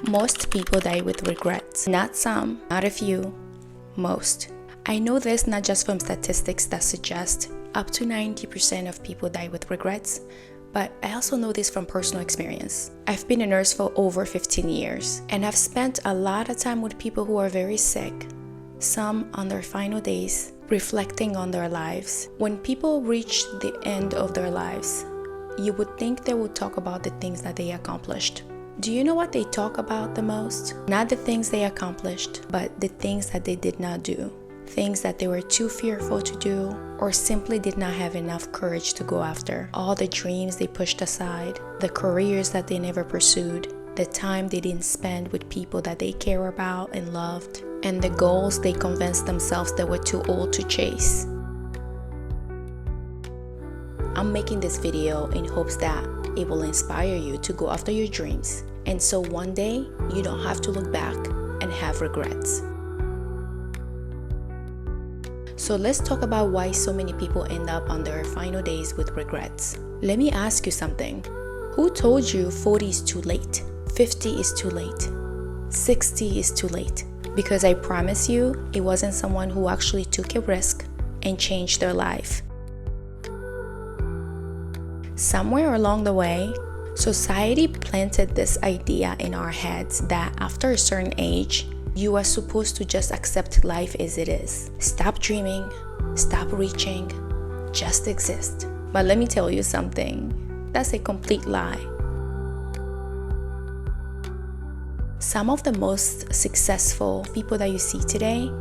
Most people die with regrets. Not some, not a few, most. I know this not just from statistics that suggest up to 90% of people die with regrets, but I also know this from personal experience. I've been a nurse for over 15 years, and I've spent a lot of time with people who are very sick, some on their final days, reflecting on their lives. When people reach the end of their lives, you would think they would talk about the things that they accomplished. Do you know what they talk about the most? Not the things they accomplished, but the things that they did not do. Things that they were too fearful to do, or simply did not have enough courage to go after. All the dreams they pushed aside, the careers that they never pursued, the time they didn't spend with people that they care about and loved, and the goals they convinced themselves they were too old to chase. I'm making this video in hopes that it will inspire you to go after your dreams, and so one day you don't have to look back and have regrets. So let's talk about why so many people end up on their final days with regrets. Let me ask you something. Who told you 40 is too late? 50 is too late? 60 is too late? Because I promise you, it wasn't someone who actually took a risk and changed their life. Somewhere along the way, society planted this idea in our heads that after a certain age, you are supposed to just accept life as it is. Stop dreaming, stop reaching, just exist. But let me tell you something, that's a complete lie. Some of the most successful people that you see today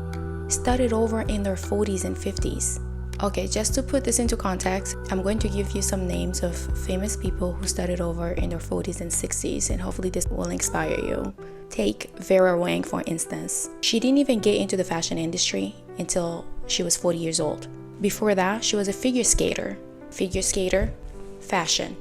started over in their 40s and 50s. Okay, just to put this into context, I'm going to give you some names of famous people who started over in their 40s and 60s, and hopefully this will inspire you. Take Vera Wang, for instance. She didn't even get into the fashion industry until she was 40 years old. Before that, she was a figure skater. Figure skater, fashion.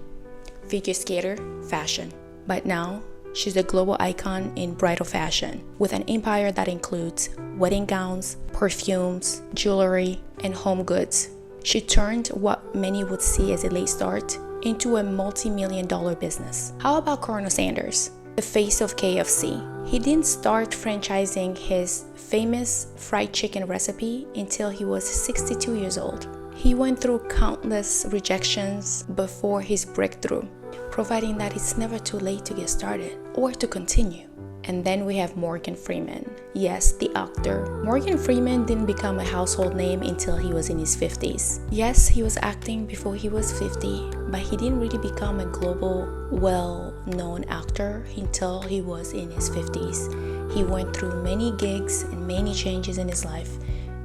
Figure skater, fashion. But now, she's a global icon in bridal fashion, with an empire that includes wedding gowns, perfumes, jewelry, and home goods. She turned what many would see as a late start into a multi-million-dollar business. How about Colonel Sanders, the face of KFC? He didn't start franchising his famous fried chicken recipe until he was 62 years old. He went through countless rejections before his breakthrough, providing that it's never too late to get started or to continue. And then we have Morgan Freeman. Yes, the actor. Morgan Freeman didn't become a household name until he was in his 50s. Yes, he was acting before he was 50, but he didn't really become a global, well-known actor until he was in his 50s. He went through many gigs and many changes in his life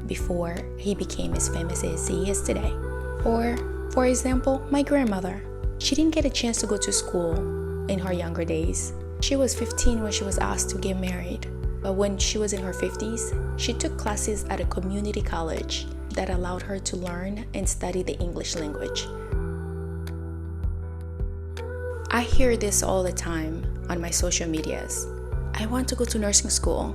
before he became as famous as he is today. Or, for example, my grandmother. She didn't get a chance to go to school in her younger days. She was 15 when she was asked to get married, but when she was in her 50s, she took classes at a community college that allowed her to learn and study the English language. I hear this all the time on my social medias. I want to go to nursing school,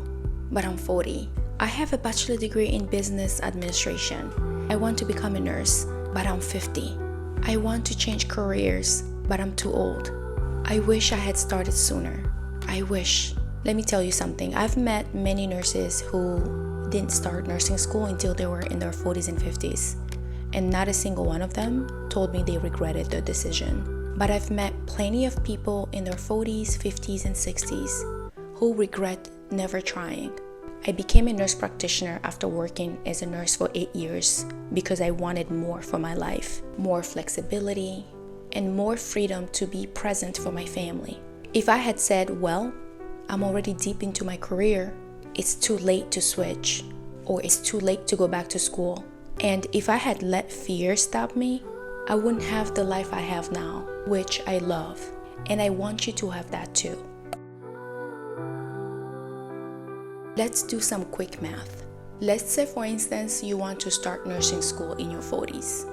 but I'm 40. I have a bachelor degree in business administration. I want to become a nurse, but I'm 50. I want to change careers, but I'm too old. I wish I had started sooner. I wish. Let me tell you something. I've met many nurses who didn't start nursing school until they were in their 40s and 50s. And not a single one of them told me they regretted their decision. But I've met plenty of people in their 40s, 50s, and 60s who regret never trying. I became a nurse practitioner after working as a nurse for 8 years because I wanted more for my life, more flexibility, and more freedom to be present for my family. If I had said, well, I'm already deep into my career, it's too late to switch, or it's too late to go back to school, and if I had let fear stop me, I wouldn't have the life I have now, which I love, and I want you to have that too. Let's do some quick math. Let's say, for instance, you want to start nursing school in your 40s.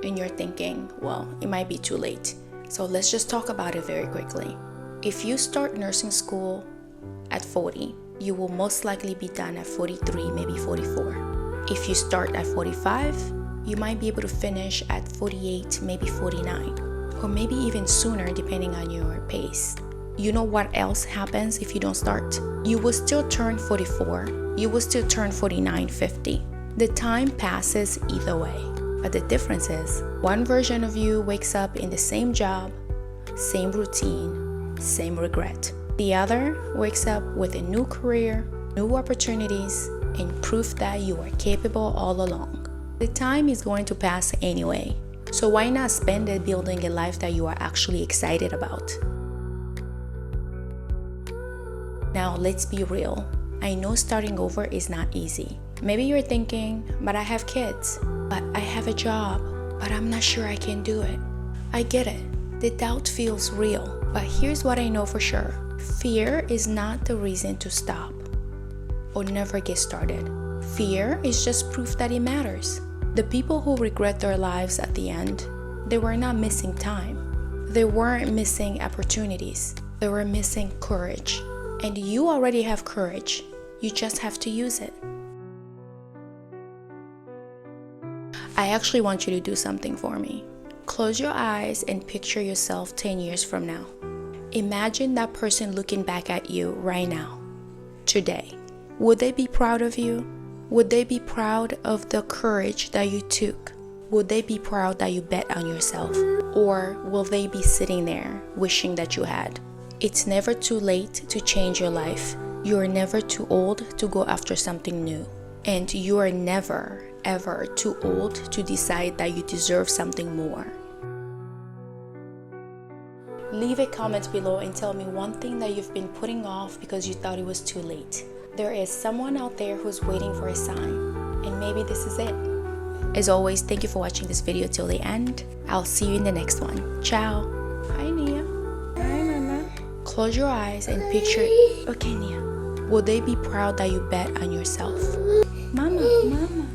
And you're thinking, well, it might be too late. So let's just talk about it very quickly. If you start nursing school at 40, you will most likely be done at 43, maybe 44. If you start at 45, you might be able to finish at 48, maybe 49, or maybe even sooner depending on your pace. You know what else happens if you don't start? You will still turn 44. You will still turn 49, 50. The time passes either way. But the difference is, one version of you wakes up in the same job, same routine, same regret. The other wakes up with a new career, new opportunities, and proof that you are capable all along. The time is going to pass anyway, so why not spend it building a life that you are actually excited about? Now let's be real. I know starting over is not easy. Maybe you're thinking, but I have kids, but I have a job, but I'm not sure I can do it. I get it. The doubt feels real, but here's what I know for sure. Fear is not the reason to stop or never get started. Fear is just proof that it matters. The people who regret their lives at the end, they were not missing time. They weren't missing opportunities. They were missing courage. And you already have courage. You just have to use it. I actually want you to do something for me. Close your eyes and picture yourself 10 years from now. Imagine that person looking back at you right now, today. Would they be proud of you? Would they be proud of the courage that you took? Would they be proud that you bet on yourself? Or will they be sitting there wishing that you had? It's never too late to change your life. You're never too old to go after something new. And you are never, ever too old to decide that you deserve something more. Leave a comment below and tell me one thing that you've been putting off because you thought it was too late. There is someone out there who's waiting for a sign, and maybe this is it. As always, thank you for watching this video till the end. I'll see you in the next one. Ciao. Hi, Nia. Hi, Mama. Close your eyes and picture. Okay, Nia. Will they be proud that you bet on yourself? Mama, Mama.